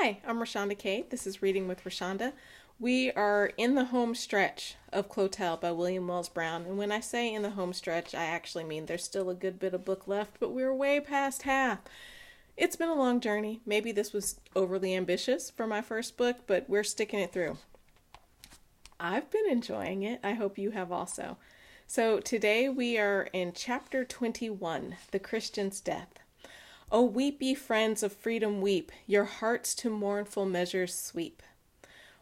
Hi, I'm Rashonda Kate. This is Reading with Rashonda. We are in the home stretch of Clotel by William Wells Brown. And when I say in the home stretch, I actually mean there's still a good bit of book left, but we're way past half. It's been a long journey. Maybe this was overly ambitious for my first book, but we're sticking it through. I've been enjoying it. I hope you have also. So today we are in chapter 21, The Christian's Death. O weep, ye friends of freedom, weep, your hearts to mournful measures sweep.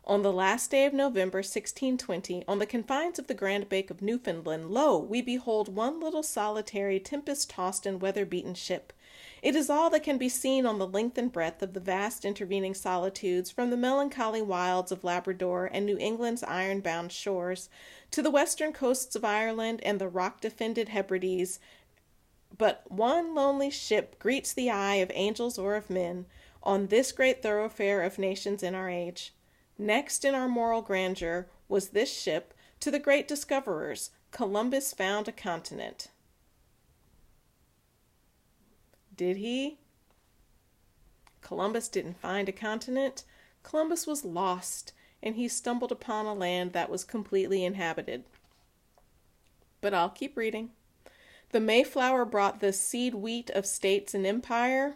On the last day of November, 1620, on the confines of the Grand Bank of Newfoundland, lo, we behold one little solitary, tempest-tossed and weather-beaten ship. It is all that can be seen on the length and breadth of the vast intervening solitudes, from the melancholy wilds of Labrador and New England's iron-bound shores, to the western coasts of Ireland and the rock-defended Hebrides. But one lonely ship greets the eye of angels or of men on this great thoroughfare of nations in our age. Next in our moral grandeur was this ship to the great discoverers. Columbus found a continent. Did he? Columbus didn't find a continent. Columbus was lost, and he stumbled upon a land that was completely inhabited. But I'll keep reading. The Mayflower brought the seed wheat of states and empire.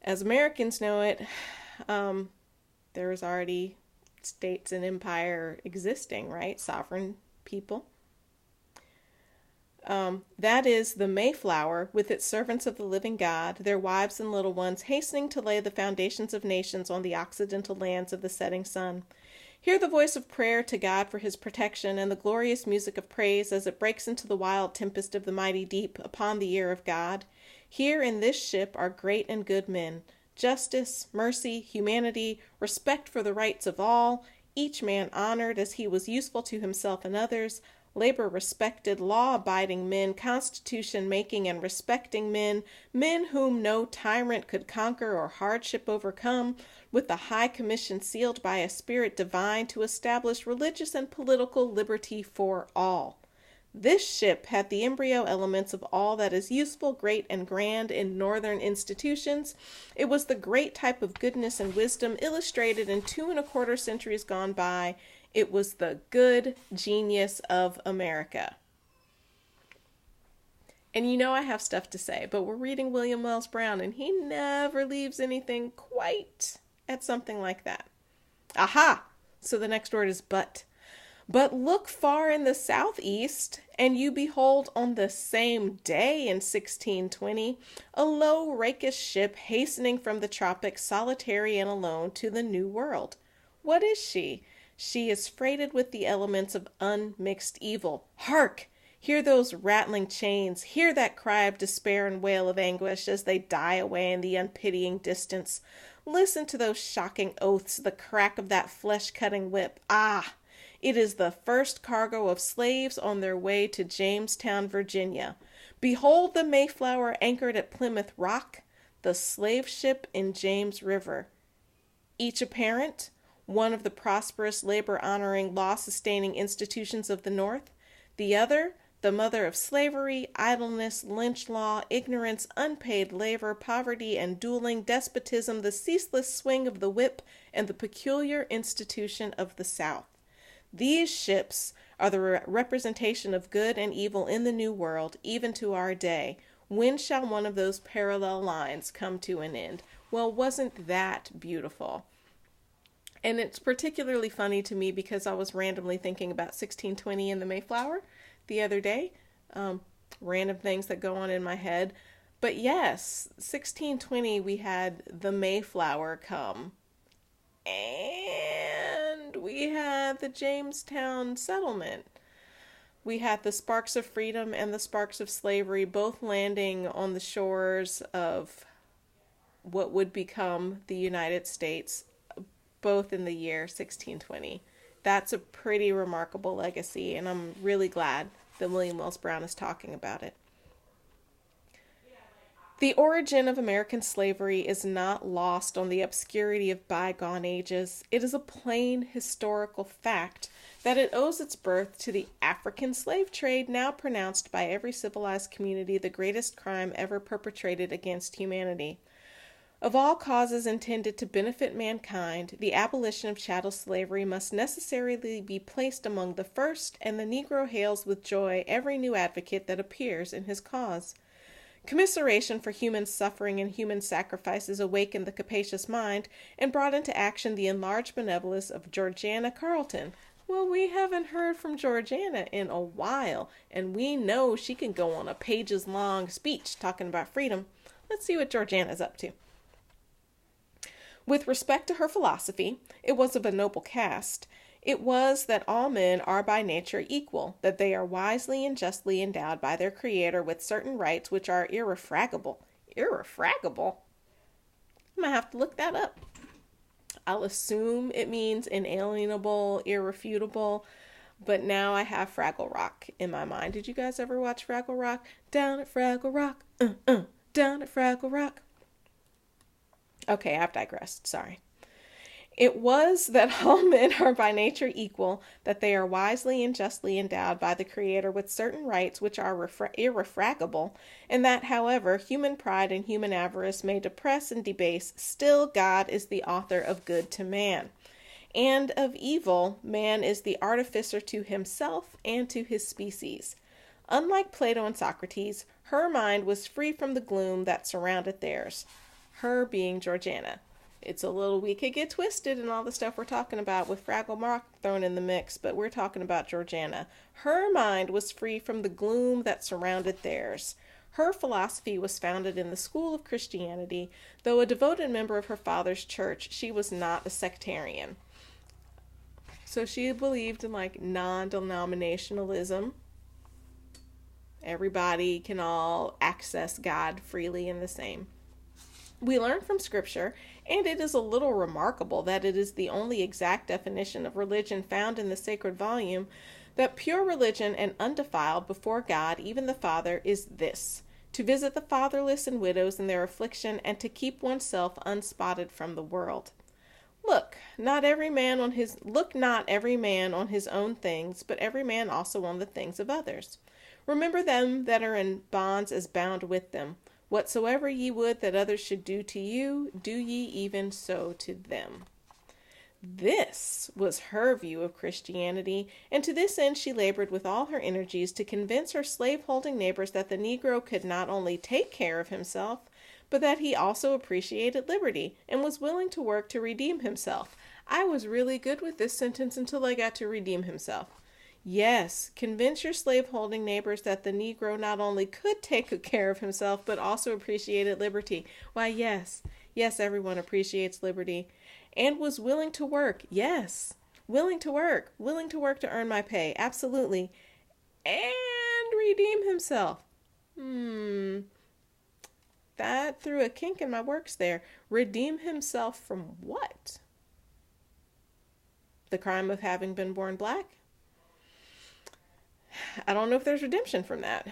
As Americans know it, there was already states and empire existing, right? Sovereign people. That is the Mayflower, with its servants of the living God, their wives and little ones, hastening to lay the foundations of nations on the occidental lands of the setting sun. Hear the voice of prayer to God for his protection, and the glorious music of praise as it breaks into the wild tempest of the mighty deep upon the ear of God. Here in this ship are great and good men, justice, mercy, humanity, respect for the rights of all, each man honored as he was useful to himself and others, labor respected, law-abiding men, constitution-making and respecting men, men whom no tyrant could conquer or hardship overcome, with the high commission sealed by a spirit divine to establish religious and political liberty for all. This ship had the embryo elements of all that is useful, great, and grand in northern institutions. It was the great type of goodness and wisdom illustrated in 2¼ centuries gone by. It was the good genius of America. And you know I have stuff to say, but we're reading William Wells Brown, and he never leaves anything quite at something like that. Aha! So the next word is but. But look far in the southeast, and you behold on the same day in 1620 a low rakish ship hastening from the tropics, solitary and alone, to the New World. What is she? She is freighted with the elements of unmixed evil. Hark! Hear those rattling chains. Hear that cry of despair and wail of anguish as they die away in the unpitying distance. Listen to those shocking oaths, the crack of that flesh-cutting whip. Ah! It is the first cargo of slaves on their way to Jamestown, Virginia. Behold the Mayflower anchored at Plymouth Rock, the slave ship in James River. Each a parent, one of the prosperous, labor-honoring, law-sustaining institutions of the North, the other, the mother of slavery, idleness, lynch law, ignorance, unpaid labor, poverty, and dueling, despotism, the ceaseless swing of the whip, and the peculiar institution of the South. These ships are the representation of good and evil in the New World, even to our day. When shall one of those parallel lines come to an end? Well, wasn't that beautiful? And it's particularly funny to me because I was randomly thinking about 1620 and the Mayflower the other day. Random things that go on in my head. But yes, 1620 we had the Mayflower come. And we had the Jamestown settlement. We had the sparks of freedom and the sparks of slavery both landing on the shores of what would become the United States, both in the year 1620. That's a pretty remarkable legacy, and I'm really glad that William Wells Brown is talking about it. The origin of American slavery is not lost on the obscurity of bygone ages. It is a plain historical fact that it owes its birth to the African slave trade, now pronounced by every civilized community the greatest crime ever perpetrated against humanity. Of all causes intended to benefit mankind, the abolition of chattel slavery must necessarily be placed among the first, and the Negro hails with joy every new advocate that appears in his cause. Commiseration for human suffering and human sacrifices awakened the capacious mind and brought into action the enlarged benevolence of Georgiana Carleton. Well, we haven't heard from Georgiana in a while, and we know she can go on a pages-long speech talking about freedom. Let's see what Georgiana's up to. With respect to her philosophy, it was of a noble cast. It was that all men are by nature equal, that they are wisely and justly endowed by their Creator with certain rights which are irrefragable. Irrefragable? I'm going to have to look that up. I'll assume it means inalienable, irrefutable, but now I have Fraggle Rock in my mind. Did you guys ever watch Fraggle Rock? Down at Fraggle Rock, down at Fraggle Rock. Okay, I've digressed, sorry. It was that all men are by nature equal, that they are wisely and justly endowed by the Creator with certain rights which are irrefragable, and that, however, human pride and human avarice may depress and debase, still God is the author of good to man. And of evil, man is the artificer to himself and to his species. Unlike Plato and Socrates, her mind was free from the gloom that surrounded theirs. Her being Georgiana. We could get twisted in all the stuff we're talking about with Fraggle Rock thrown in the mix, but we're talking about Georgiana. Her mind was free from the gloom that surrounded theirs. Her philosophy was founded in the school of Christianity. Though a devoted member of her father's church, she was not a sectarian. So she believed in non-denominationalism. Everybody can all access God freely and the same. We learn from Scripture, and it is a little remarkable that it is the only exact definition of religion found in the sacred volume, that pure religion and undefiled before God, even the Father, is this: to visit the fatherless and widows in their affliction, and to keep oneself unspotted from the world. Look not every man on his own things, but every man also on the things of others. Remember them that are in bonds as bound with them. Whatsoever ye would that others should do to you, do ye even so to them. This was her view of Christianity, and to this end she labored with all her energies to convince her slave-holding neighbors that the Negro could not only take care of himself, but that he also appreciated liberty and was willing to work to redeem himself. I was really good with this sentence until I got to redeem himself. Yes, convince your slave-holding neighbors that the Negro not only could take care of himself, but also appreciated liberty. Why, yes, everyone appreciates liberty. And was willing to work. Yes, willing to work to earn my pay. Absolutely. And redeem himself. That threw a kink in my works there. Redeem himself from what? The crime of having been born black? I don't know if there's redemption from that.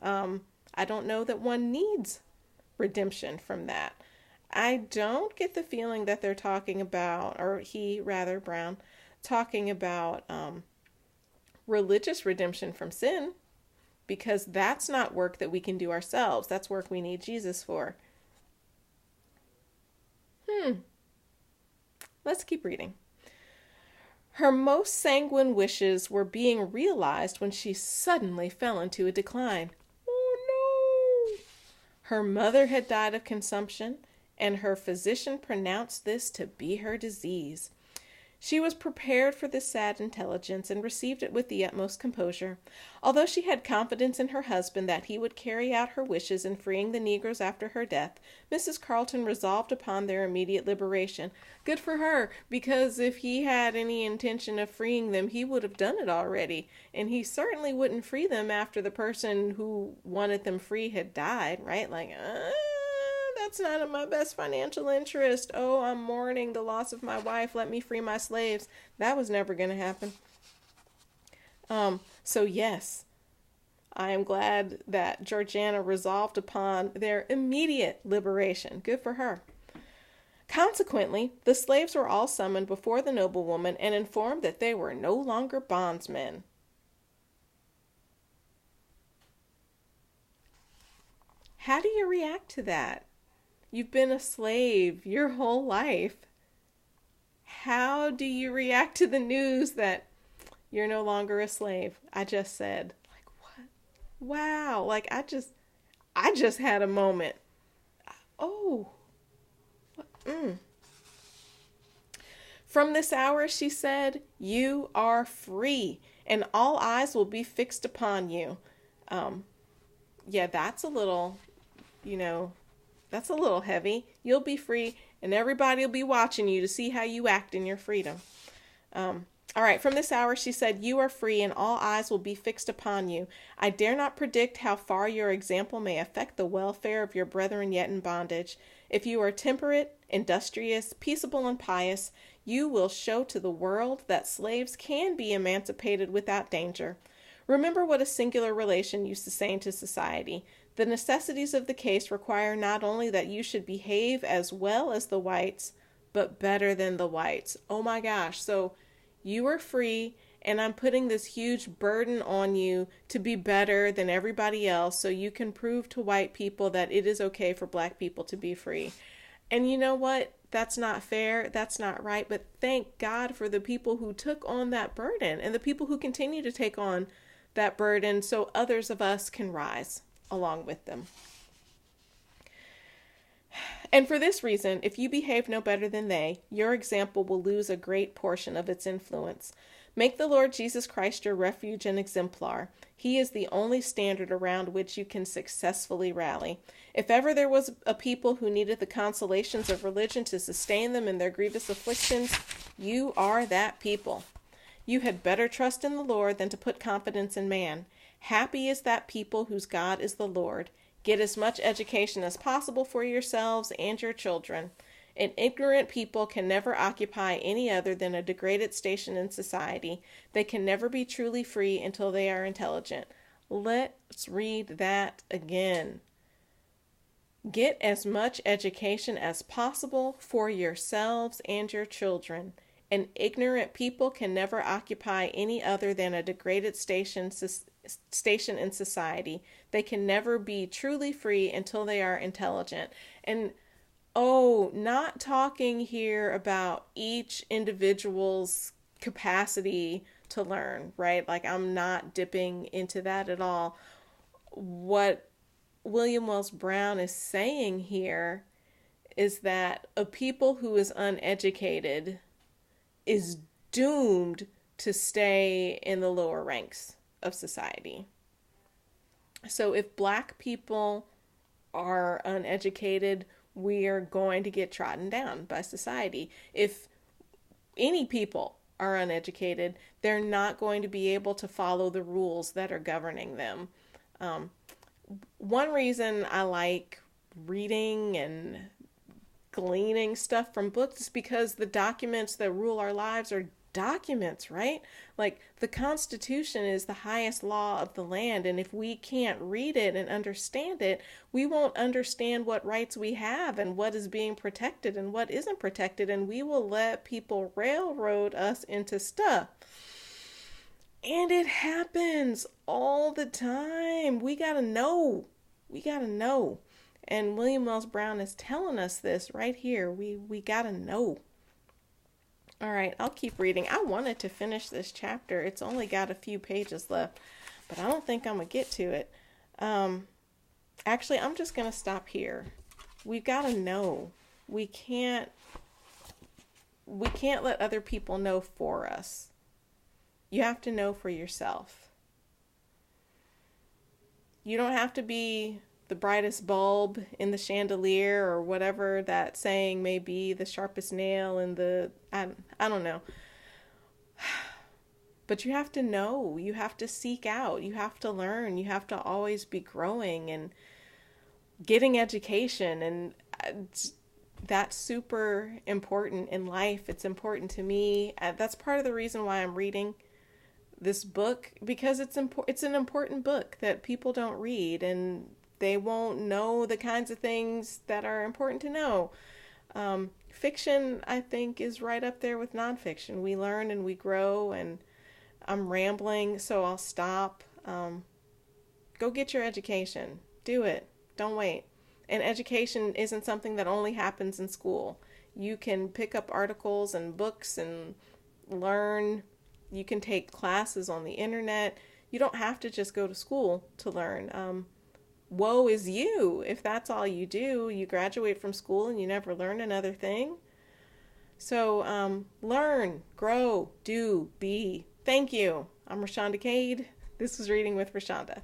I don't know that one needs redemption from that. I don't get the feeling that they're talking about, or he, rather, Brown, talking about religious redemption from sin, because that's not work that we can do ourselves. That's work we need Jesus for. Let's keep reading. Her most sanguine wishes were being realized when she suddenly fell into a decline. Oh no! Her mother had died of consumption, and her physician pronounced this to be her disease. She was prepared for this sad intelligence and received it with the utmost composure. Although she had confidence in her husband that he would carry out her wishes in freeing the Negroes after her death, Mrs. Carleton resolved upon their immediate liberation. Good for her, because if he had any intention of freeing them, he would have done it already, and he certainly wouldn't free them after the person who wanted them free had died, right? That's not in my best financial interest. Oh, I'm mourning the loss of my wife. Let me free my slaves. That was never going to happen. So yes, I am glad that Georgiana resolved upon their immediate liberation. Good for her. Consequently, the slaves were all summoned before the noblewoman and informed that they were no longer bondsmen. How do you react to that? You've been a slave your whole life. How do you react to the news that you're no longer a slave? I just said, like, what? Wow. Like, I just had a moment. Oh. Mm. From this hour, she said, you are free, and all eyes will be fixed upon you. Yeah, that's a little, that's a little heavy. You'll be free, and everybody will be watching you to see how you act in your freedom. All right, from this hour, she said, you are free, and all eyes will be fixed upon you. I dare not predict how far your example may affect the welfare of your brethren yet in bondage. If you are temperate, industrious, peaceable, and pious, you will show to the world that slaves can be emancipated without danger. Remember what a singular relation you sustain to society. The necessities of the case require not only that you should behave as well as the whites, but better than the whites. Oh my gosh. So you are free, and I'm putting this huge burden on you to be better than everybody else so you can prove to white people that it is okay for black people to be free. And you know what? That's not fair. That's not right. But thank God for the people who took on that burden and the people who continue to take on that burden so others of us can rise along with them. And for this reason, if you behave no better than they, your example will lose a great portion of its influence. Make the Lord Jesus Christ your refuge and exemplar. He is the only standard around which you can successfully rally. If ever there was a people who needed the consolations of religion to sustain them in their grievous afflictions, you are that people. You had better trust in the Lord than to put confidence in man. Happy is that people whose God is the Lord. Get as much education as possible for yourselves and your children. An ignorant people can never occupy any other than a degraded station in society. They can never be truly free until they are intelligent. Let's read that again. Get as much education as possible for yourselves and your children. An ignorant people can never occupy any other than a degraded station in society. They can never be truly free until they are intelligent. And not talking here about each individual's capacity to learn, right? Like, I'm not dipping into that at all. What William Wells Brown is saying here is that a people who is uneducated is doomed to stay in the lower ranks of society. So if black people are uneducated, we are going to get trodden down by society. If any people are uneducated, they're not going to be able to follow the rules that are governing them. One reason I like reading and gleaning stuff from books is because the documents that rule our lives are documents, right? Like, the Constitution is the highest law of the land, and if we can't read it and understand it, we won't understand what rights we have and what is being protected and what isn't protected, and we will let people railroad us into stuff. And it happens all the time. We gotta know. And William Wells Brown is telling us this right here. We gotta know. All right, I'll keep reading. I wanted to finish this chapter. It's only got a few pages left, but I don't think I'm going to get to it. Actually, I'm just going to stop here. We've got to know. We can't let other people know for us. You have to know for yourself. You don't have to be the brightest bulb in the chandelier, or whatever that saying may be, the sharpest nail in the, I don't know. But you have to know, you have to seek out, you have to learn, you have to always be growing and getting education. And that's super important in life. It's important to me. That's part of the reason why I'm reading this book, because it's an important book that people don't read, and they won't know the kinds of things that are important to know. Fiction, I think, is right up there with nonfiction. We learn and we grow, and I'm rambling, so I'll stop. Go get your education. Do it. Don't wait. And education isn't something that only happens in school. You can pick up articles and books and learn. You can take classes on the internet. You don't have to just go to school to learn. Woe is you if that's all you do. You graduate from school and you never learn another thing. So learn, grow, do, be. Thank you. I'm Rashonda Cade. This was Reading with Rashonda.